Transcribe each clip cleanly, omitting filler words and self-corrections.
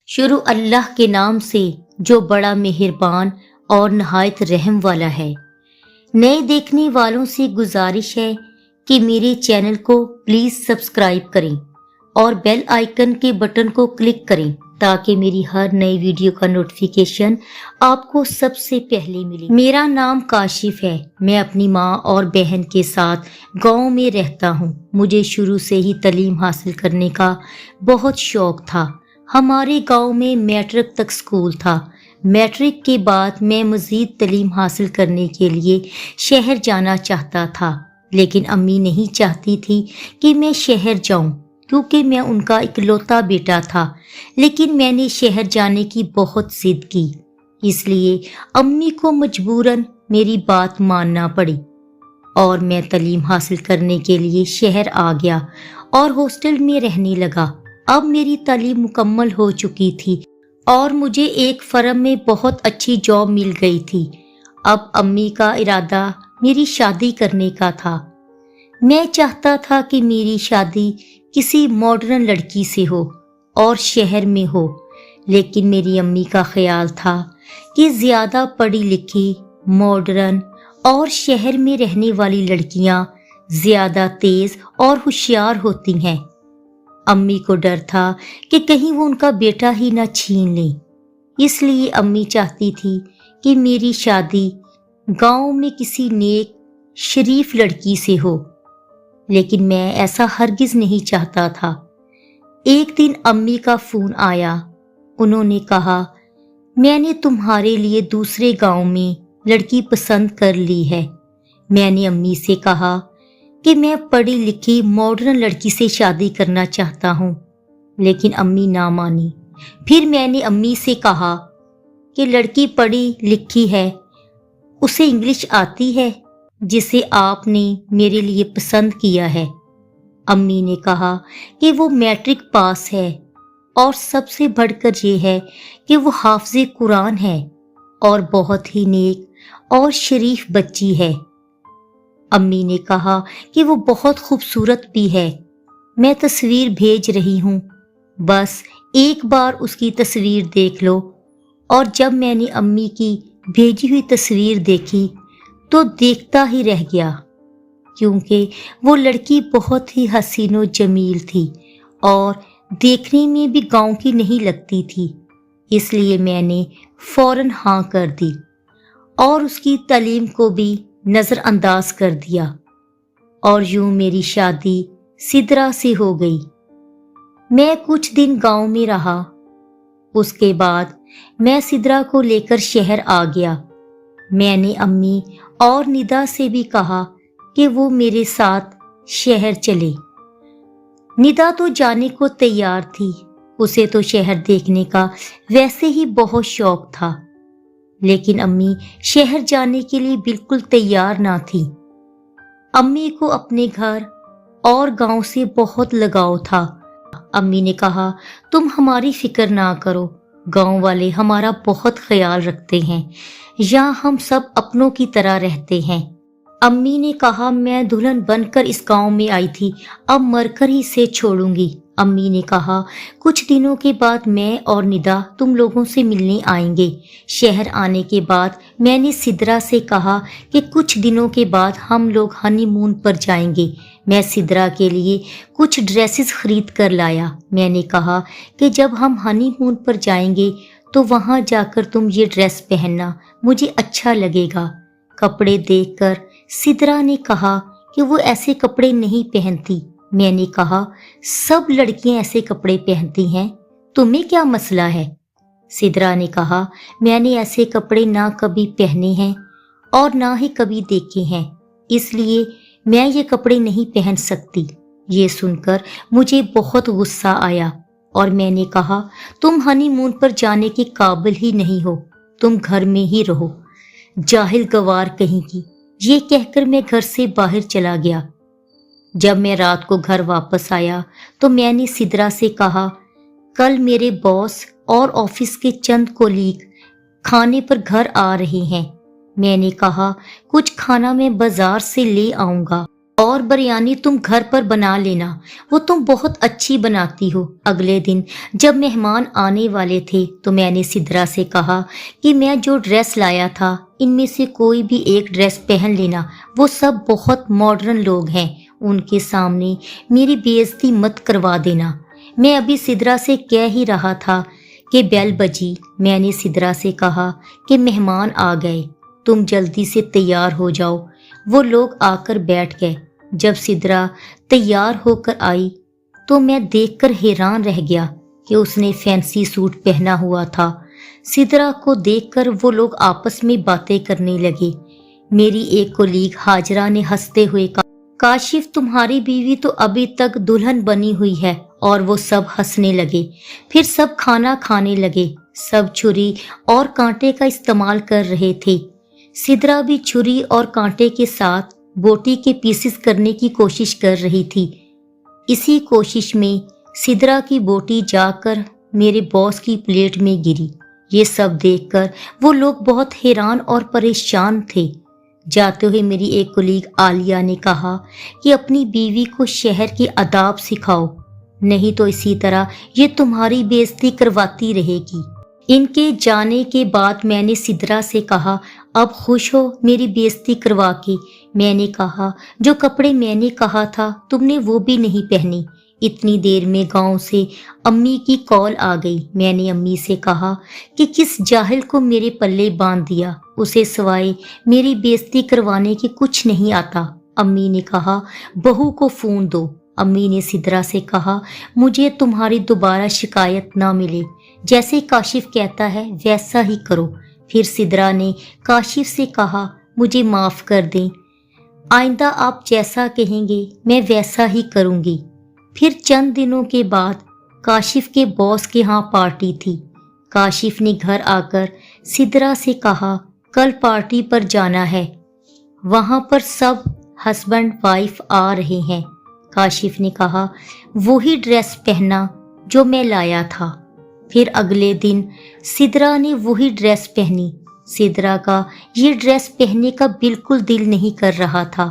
शुरू अल्लाह के नाम से जो बड़ा मेहरबान और नहायत रहम वाला है। नए देखने वालों से गुजारिश है कि मेरे चैनल को प्लीज़ सब्सक्राइब करें और बेल आइकन के बटन को क्लिक करें ताकि मेरी हर नई वीडियो का नोटिफिकेशन आपको सबसे पहले मिले। मेरा नाम काशिफ है। मैं अपनी माँ और बहन के साथ गांव में रहता हूँ। मुझे शुरू से ही तालीम हासिल करने का बहुत शौक था। हमारे गांव में मैट्रिक तक स्कूल था। मैट्रिक के बाद मैं मज़ीद तालीम हासिल करने के लिए शहर जाना चाहता था, लेकिन अम्मी नहीं चाहती थी कि मैं शहर जाऊं क्योंकि मैं उनका इकलौता बेटा था। लेकिन मैंने शहर जाने की बहुत जिद की, इसलिए अम्मी को मजबूरन मेरी बात मानना पड़ी और मैं तालीम हासिल करने के लिए शहर आ गया और हॉस्टल में रहने लगा। अब मेरी तालीम मुकम्मल हो चुकी थी और मुझे एक फर्म में बहुत अच्छी जॉब मिल गई थी। अब अम्मी का इरादा मेरी शादी करने का था। मैं चाहता था कि मेरी शादी किसी मॉडर्न लड़की से हो और शहर में हो, लेकिन मेरी अम्मी का ख्याल था कि ज़्यादा पढ़ी लिखी, मॉडर्न और शहर में रहने वाली लड़कियां ज़्यादा तेज़ और होशियार होती हैं। अम्मी को डर था कि कहीं वो उनका बेटा ही ना छीन लें, इसलिए अम्मी चाहती थी कि मेरी शादी गांव में किसी नेक शरीफ लड़की से हो, लेकिन मैं ऐसा हरगिज नहीं चाहता था। एक दिन अम्मी का फ़ोन आया। उन्होंने कहा, मैंने तुम्हारे लिए दूसरे गांव में लड़की पसंद कर ली है। मैंने अम्मी से कहा कि मैं पढ़ी लिखी मॉडर्न लड़की से शादी करना चाहता हूँ, लेकिन अम्मी ना मानी। फिर मैंने अम्मी से कहा कि लड़की पढ़ी लिखी है, उसे इंग्लिश आती है जिसे आपने मेरे लिए पसंद किया है। अम्मी ने कहा कि वो मैट्रिक पास है और सबसे बढ़कर ये है कि वो हाफ़िज़े कुरान है और बहुत ही नेक और शरीफ बच्ची है। अम्मी ने कहा कि वो बहुत खूबसूरत भी है। मैं तस्वीर भेज रही हूँ, बस एक बार उसकी तस्वीर देख लो। और जब मैंने अम्मी की भेजी हुई तस्वीर देखी तो देखता ही रह गया, क्योंकि वो लड़की बहुत ही हसीनो जमील थी और देखने में भी गांव की नहीं लगती थी। इसलिए मैंने फौरन हाँ कर दी और उसकी तालीम को भी नज़रअंदाज कर दिया और यूं मेरी शादी सिदरा से हो गई। मैं कुछ दिन गांव में रहा। उसके बाद मैं सिदरा को लेकर शहर आ गया। मैंने अम्मी और निदा से भी कहा कि वो मेरे साथ शहर चले। निदा तो जाने को तैयार थी। उसे तो शहर देखने का वैसे ही बहुत शौक था, लेकिन अम्मी शहर जाने के लिए बिल्कुल तैयार ना थी। अम्मी को अपने घर और गांव से बहुत लगाव था। अम्मी ने कहा, तुम हमारी फिक्र ना करो, गांव वाले हमारा बहुत ख्याल रखते हैं, यहाँ हम सब अपनों की तरह रहते हैं। अम्मी ने कहा, मैं दुल्हन बनकर इस गांव में आई थी, अब मरकर ही इसे छोड़ूंगी। अम्मी ने कहा, कुछ दिनों के बाद मैं और निदा तुम लोगों से मिलने आएंगे। शहर आने के बाद मैंने सिदरा से कहा कि कुछ दिनों के बाद हम लोग हनीमून पर जाएंगे। मैं सिदरा के लिए कुछ ड्रेसेस खरीद कर लाया। मैंने कहा कि जब हम हनीमून पर जाएंगे तो वहाँ जाकर तुम ये ड्रेस पहनना, मुझे अच्छा लगेगा। कपड़े देखकर सिदरा ने कहा कि वो ऐसे कपड़े नहीं पहनती। मैंने कहा, सब लड़कियां ऐसे कपड़े पहनती हैं, तुम्हें क्या मसला है? सिदरा ने कहा, मैंने ऐसे कपड़े ना कभी पहने हैं और ना ही कभी देखे हैं, इसलिए मैं ये कपड़े नहीं पहन सकती। ये सुनकर मुझे बहुत गुस्सा आया और मैंने कहा, तुम हनीमून पर जाने के काबिल ही नहीं हो, तुम घर में ही रहो, जाहिल गवार कहीं की। ये कहकर मैं घर से बाहर चला गया। जब मैं रात को घर वापस आया तो मैंने सिदरा से कहा, कल मेरे बॉस और ऑफिस के चंद कोलीग खाने पर घर आ रहे हैं। मैंने कहा, कुछ खाना मैं बाजार से ले आऊंगा। और बिरयानी तुम घर पर बना लेना, वो तुम बहुत अच्छी बनाती हो। अगले दिन जब मेहमान आने वाले थे तो मैंने सिद्रा से कहा कि मैं जो ड्रेस लाया था इनमें से कोई भी एक ड्रेस पहन लेना, वो सब बहुत मॉडर्न लोग हैं, उनके सामने मेरी बेइज्जती मत करवा देना। मैं अभी सिद्रा से कह ही रहा था कि बेल बजी। मैंने सिद्रा से कहा कि मेहमान आ गए, तुम जल्दी से तैयार हो जाओ। वो लोग आकर बैठ गए। जब सिद्रा तैयार होकर आई तो मैं देखकर हैरान रह गया कि उसने फैंसी सूट पहना हुआ था। सिद्रा को देखकर वो लोग आपस में बातें करने लगे। मेरी एक कोलीग हाजरा ने हंसते हुए कहा, काशिफ तुम्हारी बीवी तो अभी तक दुल्हन बनी हुई है। और वो सब हंसने लगे। फिर सब खाना खाने लगे। सब छुरी और कांटे का इस्तेमाल कर रहे थे। सिद्रा भी छुरी और कांटे के साथ बोटी के पीसेस करने की कोशिश कर रही थी। इसी कोशिश में सिद्रा की बोटी जाकर मेरे बॉस की प्लेट में गिरी। ये सब देखकर वो लोग बहुत हैरान और परेशान थे। जाते हुए मेरी एक कोलीग आलिया ने कहा कि अपनी बीवी को शहर के आदाब सिखाओ, नहीं तो इसी तरह ये तुम्हारी बेइज्जती करवाती रहेगी। इनके जाने के बाद मैंने सिद्रा से कहा, अब खुश हो मेरी बेइज्जती करवा के? मैंने कहा, जो कपड़े मैंने कहा था तुमने वो भी नहीं पहने। इतनी देर में गांव से अम्मी की कॉल आ गई। मैंने अम्मी से कहा कि किस जाहिल को मेरे पल्ले बांध दिया, उसे सिवाय मेरी बेइज्जती करवाने की कुछ नहीं आता। अम्मी ने कहा, बहू को फोन दो। अम्मी ने सिद्रा से कहा, मुझे तुम्हारी दोबारा शिकायत ना मिले, जैसे काशिफ कहता है वैसा ही करो। फिर सिद्रा ने काशिफ से कहा, मुझे माफ कर दें, आइंदा आप जैसा कहेंगे मैं वैसा ही करूंगी। फिर चंद दिनों के बाद काशिफ के बॉस के यहाँ पार्टी थी। काशिफ ने घर आकर सिद्रा से कहा, कल पार्टी पर जाना है, वहां पर सब हस्बैंड वाइफ आ रहे हैं। काशिफ ने कहा, वही ड्रेस पहनना जो मैं लाया था। फिर अगले दिन सिद्रा ने वही ड्रेस पहनी। सिद्रा का ये ड्रेस पहनने का बिल्कुल दिल नहीं कर रहा था,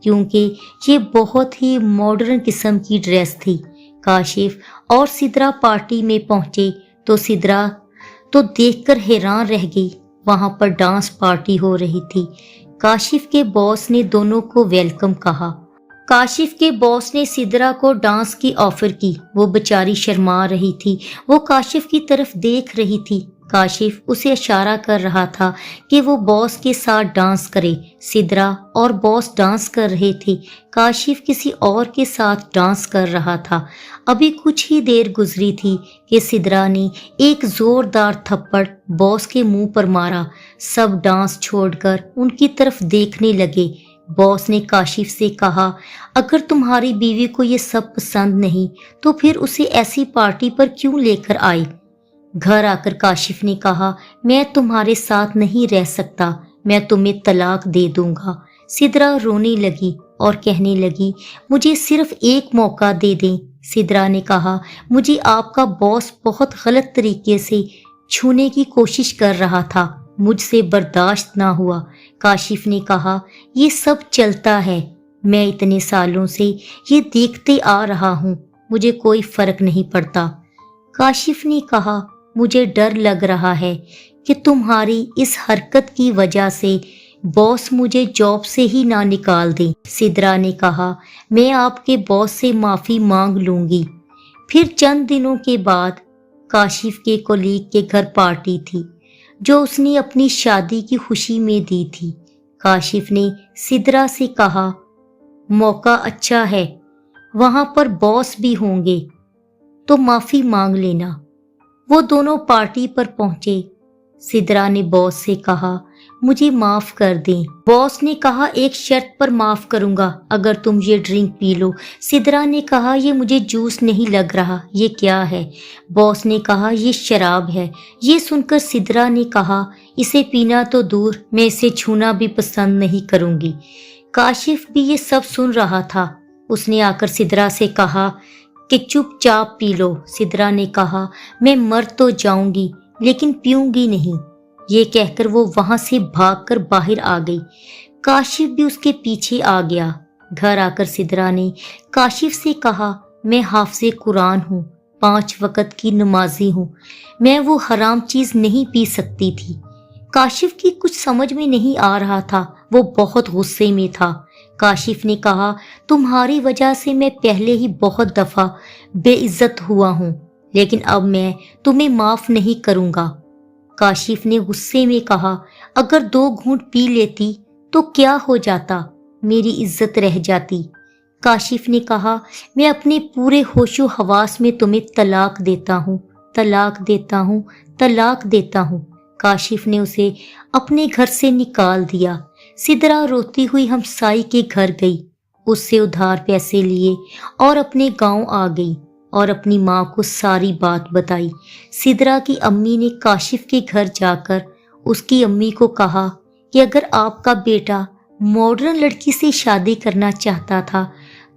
क्योंकि ये बहुत ही मॉडर्न किस्म की ड्रेस थी। काशिफ और सिद्रा पार्टी में पहुंचे तो सिद्रा तो देखकर हैरान रह गई। वहां पर डांस पार्टी हो रही थी। काशिफ के बॉस ने दोनों को वेलकम कहा। काशिफ के बॉस ने सिद्रा को डांस की ऑफर की। वो बेचारी शर्मा रही थी। वो काशिफ की तरफ देख रही थी। काशिफ उसे इशारा कर रहा था कि वो बॉस के साथ डांस करे। सिद्रा और बॉस डांस कर रहे थे। काशिफ किसी और के साथ डांस कर रहा था। अभी कुछ ही देर गुजरी थी कि सिद्रा ने एक जोरदार थप्पड़ बॉस के मुंह पर मारा। सब डांस छोड़कर उनकी तरफ देखने लगे। बॉस ने काशिफ से कहा, अगर तुम्हारी बीवी को ये सब पसंद नहीं तो फिर उसे ऐसी पार्टी पर क्यों लेकर आई? घर आकर काशिफ ने कहा, मैं तुम्हारे साथ नहीं रह सकता, मैं तुम्हें तलाक दे दूंगा। सिद्रा रोने लगी और कहने लगी, मुझे सिर्फ एक मौका दे दें। सिद्रा ने कहा, मुझे आपका बॉस बहुत गलत तरीके से छूने की कोशिश कर रहा था, मुझसे बर्दाश्त ना हुआ। काशिफ ने कहा, ये सब चलता है, मैं इतने सालों से ये देखते आ रहा हूँ, मुझे कोई फर्क नहीं पड़ता। काशिफ ने कहा, मुझे डर लग रहा है कि तुम्हारी इस हरकत की वजह से बॉस मुझे जॉब से ही ना निकाल दे। सिद्रा ने कहा, मैं आपके बॉस से माफी मांग लूंगी। फिर चंद दिनों के बाद काशिफ के कोलीग के घर पार्टी थी, जो उसने अपनी शादी की खुशी में दी थी। काशिफ ने सिद्रा से कहा, मौका अच्छा है, वहां पर बॉस भी होंगे तो माफी मांग लेना। वो दोनों पार्टी पर पहुंचे। सिद्रा ने बॉस से कहा, मुझे माफ कर दें। बॉस ने कहा, एक शर्त पर माफ करूंगा, अगर तुम ये ड्रिंक पी लो। सिद्रा ने कहा, ये मुझे जूस नहीं लग रहा, ये क्या है? बॉस ने कहा, ये शराब है। ये सुनकर सिद्रा ने कहा, इसे पीना तो दूर, मैं इसे छूना भी पसंद नहीं करूंगी। काशिफ भी ये सब सुन रहा था। उसने आकर सिद्रा से कहा कि चुपचाप पी लो। सिद्रा ने कहा, मैं मर तो जाऊंगी लेकिन पीऊंगी नहीं। ये कहकर वो वहां से भागकर बाहर आ गई। काशिफ भी उसके पीछे आ गया। घर आकर सिदरा ने काशिफ से कहा, मैं हाफिज़े कुरान हूँ, 5 वक्त की नमाजी हूँ, मैं वो हराम चीज नहीं पी सकती थी। काशिफ की कुछ समझ में नहीं आ रहा था, वो बहुत गुस्से में था। काशिफ ने कहा, तुम्हारी वजह से मैं पहले ही बहुत दफा बेइज्जत हुआ हूँ, लेकिन अब मैं तुम्हें माफ नहीं करूंगा। काशिफ ने गुस्से में कहा, अगर 2 घूंट पी लेती तो क्या हो जाता, मेरी इज्जत रह जाती। काशिफ ने कहा, मैं अपने पूरे होशो हवास में तुम्हें तलाक देता हूँ, तलाक देता हूँ, तलाक देता हूँ। काशिफ ने उसे अपने घर से निकाल दिया। सिदरा रोती हुई हमसाई के घर गई, उससे उधार पैसे लिए और अपने गांव आ गई और अपनी माँ को सारी बात बताई। सिदरा की अम्मी ने काशिफ के घर जाकर उसकी अम्मी को कहा कि अगर आपका बेटा मॉडर्न लड़की से शादी करना चाहता था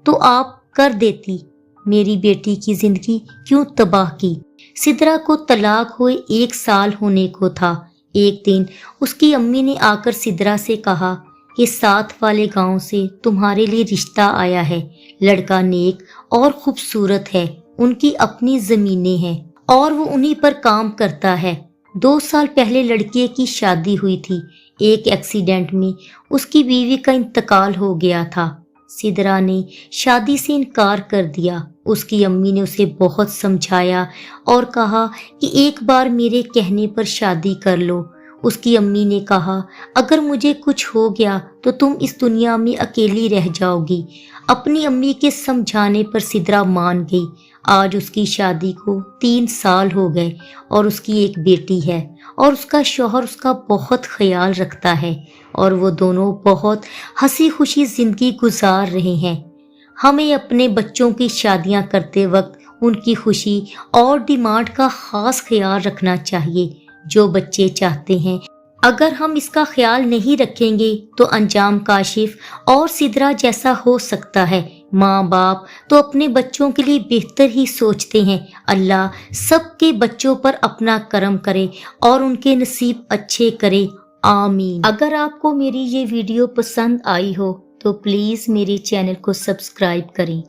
तो आप कर देती, मेरी बेटी की जिंदगी क्यों तबाह की। सिदरा को तलाक हुए 1 साल होने को था। एक दिन उसकी अम्मी ने आकर सिदरा से कहा कि साथ वाले गांव से तुम्हारे लिए रिश्ता आया है, लड़का नेक और खूबसूरत है, उनकी अपनी जमीनें हैं और वो उन्हीं पर काम करता है। 2 साल पहले लड़के की शादी हुई थी, एक एक्सीडेंट में उसकी बीवी का इंतकाल हो गया था। सिदरा ने शादी से इनकार कर दिया। उसकी अम्मी ने उसे बहुत समझाया और कहा कि एक बार मेरे कहने पर शादी कर लो। उसकी अम्मी ने कहा, अगर मुझे कुछ हो गया तो तुम इस दुनिया में अकेली रह जाओगी। अपनी अम्मी के समझाने पर सिदरा मान गई। आज उसकी शादी को 3 साल हो गए और उसकी एक बेटी है और उसका शौहर उसका बहुत ख्याल रखता है और वो दोनों बहुत हंसी खुशी जिंदगी गुजार रहे हैं। हमें अपने बच्चों की शादियां करते वक्त उनकी खुशी और डिमांड का खास ख्याल रखना चाहिए, जो बच्चे चाहते हैं। अगर हम इसका ख्याल नहीं रखेंगे तो अंजाम काशिफ और सिदरा जैसा हो सकता है। माँ बाप तो अपने बच्चों के लिए बेहतर ही सोचते हैं। अल्लाह सबके बच्चों पर अपना करम करे और उनके नसीब अच्छे करे, आमीन। अगर आपको मेरी ये वीडियो पसंद आई हो तो प्लीज़ मेरे चैनल को सब्सक्राइब करें।